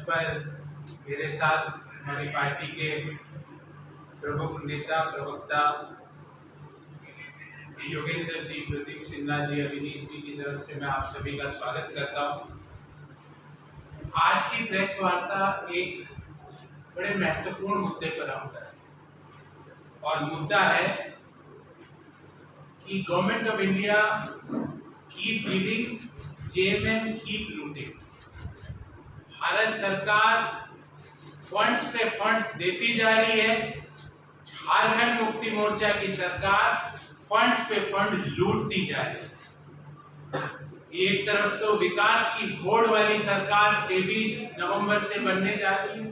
पर मेरे साथ हमारी पार्टी के प्रमुख नेता प्रवक्ता योगेंद्र जी, प्रदीप सिन्हा जी, अविनीश जी की तरफ से मैं आप सभी का स्वागत करता हूं। आज की प्रेस वार्ता एक बड़े महत्वपूर्ण मुद्दे पर होता है और मुद्दा है कि government of India keep giving, JMM keep looting. Bharat सरकार फंड्स पे फंड्स देती जा रही है, झारखंड मुक्ति मोर्चा की सरकार फंड्स पे फंड लूटती जा रही है। एक तरफ तो विकास की होड़ वाली सरकार 23 नवंबर से बनने जा रही है,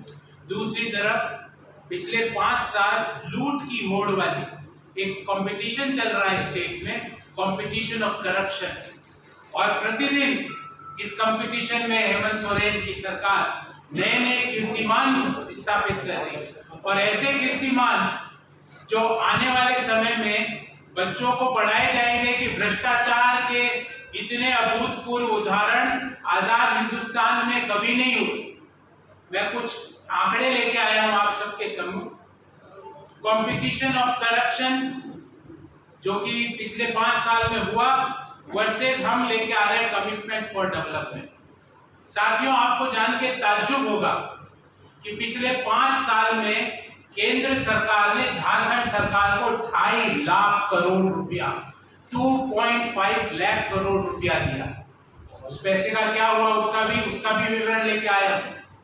दूसरी तरफ पिछले 5 साल लूट की होड़ वाली एक कंपटीशन चल रहा है स्टेट में, कंपटीशन ऑफ करप्शन। और प्रतिदिन इस कंपटीशन में हेमंत सोरेन की सरकार नए नए कीर्तिमान स्थापित कर रही है और ऐसे कीर्तिमान जो आने वाले समय में बच्चों को पढ़ाए जाएंगे कि भ्रष्टाचार के इतने अभूतपूर्व उदाहरण आजाद हिंदुस्तान में कभी नहीं हुए। मैं कुछ आंकड़े लेके आया हूं आप सबके सम्मुख। कंपटीशन ऑफ करप्शन जो कि पिछले 5 साल में हुआ वर्सेस हम लेके आ रहे हैं कमिटमेंट फॉर डेवलपमेंट। साथियों, आपको जान के ताज्जुब होगा कि पिछले 5 साल में केंद्र सरकार ने झारखंड सरकार को 2.5 लाख करोड़ रुपया 2.5 लाख करोड़ रुपया दिया। उस पैसे का क्या हुआ उसका भी विवरण लेके आया,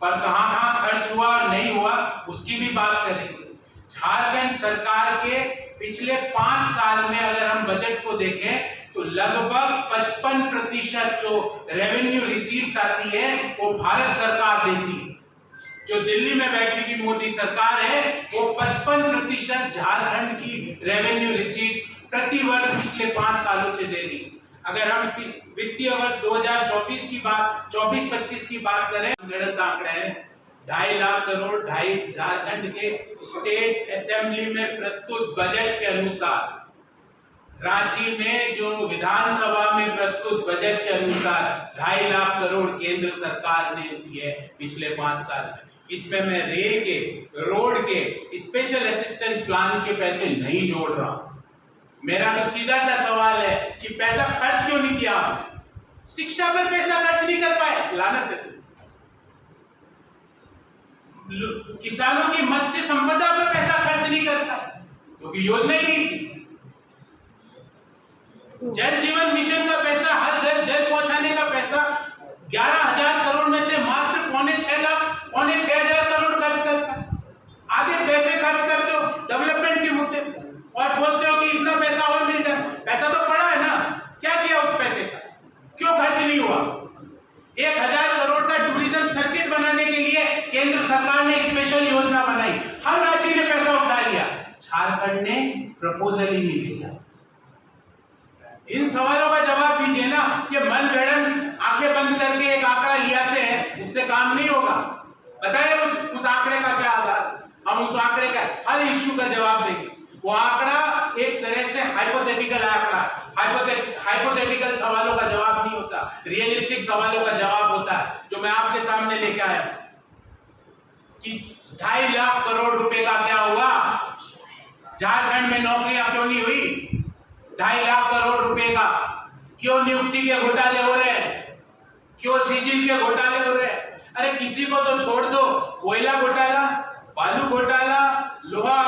पर कहां खर्च हुआ और नहीं हुआ उसकी भी बात करेंगे। झारखंड सरकार के पिछले 5 साल में अगर हम बजट को देखें तो लगभग 55% जो रेवेन्यू रिसीट्स आती है वो भारत सरकार देती है। जो दिल्ली में बैठी हुई मोदी सरकार है वो 55% झारखंड की रेवेन्यू रिसीट्स प्रति वर्ष पिछले 5 सालों से दे रही है। अगर हम वित्तीय वर्ष 2024 की बात 24-25 की बात करें, गणित आंकड़ा है 2.5 लाख करोड़ झारखंड के स्टेट असेंबली में प्रस्तुत बजट के अनुसार, रांची में जो विधानसभा में प्रस्तुत बजट के अनुसार 2.5 लाख करोड़ केंद्र सरकार ने दिए पिछले 5 साल में। इसमें मैं रेल के, रोड के, स्पेशल असिस्टेंस प्लान के पैसे नहीं जोड़ रहा। मेरा तो सीधा सा सवाल है कि पैसा खर्च क्यों नहीं किया आपने? शिक्षा पर पैसा खर्च नहीं कर पाए, लानत है। किसानों की मत्स्य संपदा पर पैसा खर्च नहीं करता क्योंकि योजना ही नहीं थी। जल जीवन मिशन का पैसा, हर घर जल पहुंचाने का पैसा 11,000 करोड़ में से मात्र 5,600 करोड़ खर्च करता। आधे पैसे खर्च करते हो डेवलपमेंट के मुद्दे और बोलते हो कि इतना पैसा और मिल जाए। पैसा तो पड़ा है ना, क्या किया उस पैसे का? क्यों खर्च नहीं हुआ? 1,000 करोड़ का टूरिज्म सर्किट बनाने के लिए केंद्र सरकार ने स्पेशल योजना बनाई, हर राज्य ने पैसा उठा लिया, झारखंड ने प्रपोजल ही नहीं भेजा। इन सवालों का जवाब दीजिए ना। ये मन गढ़ंत आंखें बंद करके एक आंकड़ा ले आते हैं, उससे काम नहीं होगा। बताइए उस आंकड़े का क्या आधार? हम उस आंकड़े का हर इश्यू का जवाब देंगे। वो आंकड़ा एक तरह से हाइपोथेटिकल आंकड़ा, हाइपोथेटिकल सवालों का जवाब नहीं होता, रियलिस्टिक सवालों का जवाब होता है, जो मैं आपके सामने लेके आया कि 2.5 लाख करोड़ रुपए का क्या हुआ? झारखंड में नौकरियां क्यों नहीं हुई? 2.5 लाख करोड़ रुपए का क्यों नियुक्ति के घोटाले हो रहे हैं? क्यों सीजिल के घोटाले हो रहे हैं? अरे किसी को तो छोड़ दो, कोयला घोटाला, बालू घोटाला, लोहा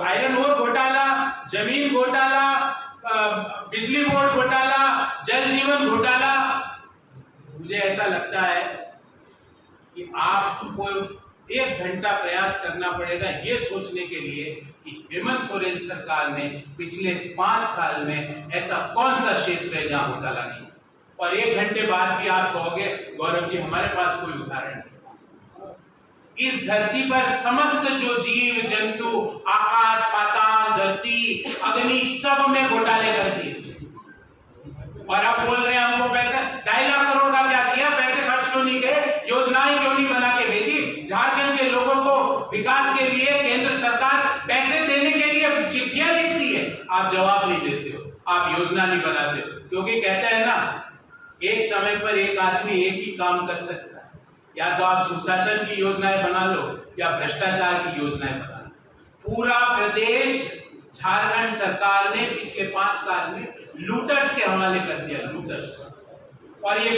आयरन ओर घोटाला, जमीन घोटाला, बिजली बोर्ड घोटाला, जल जीवन घोटाला। मुझे ऐसा लगता है कि आपको 1 घंटा प्रयास करना पड़ेगा ये सोचने के लिए कि हेमंत सोरेन सरकार ने पिछले 5 साल में ऐसा कौन सा क्षेत्र है जहां घोटाला नहीं। और 1 घंटे बाद भी आप कहोगे गौरव जी हमारे पास कोई उदाहरण नहीं। इस धरती पर समस्त जो जीव जंतु, आकाश पाताल, धरती, अग्नि, सब में घोटाले कर दिए और आप बोल रहे हैं हमको पैसा 2.5 लाख करोड़ का क्या किया? पैसे खर्च क्यों नहीं गए? योजनाएं क्यों नहीं बना के भेजी? झारखंड के लोगों को विकास के लिए केंद्र सरकार पैसे देने के लिए चिट्ठियां लिखती है, आप जवाब नहीं देते हो, आप योजना नहीं बनाते हो। क्योंकि कहते हैं ना, एक समय पर एक आदमी एक ही काम कर सकता है, या तो आप सुशासन की योजनाएं बना लो या भ्रष्टाचार की योजनाएं बना लो। पूरा प्रदेश झारखंड सरकार ने पिछले 5 साल में लूटर्स के हवाले कर दिया, लूटर्स। और ये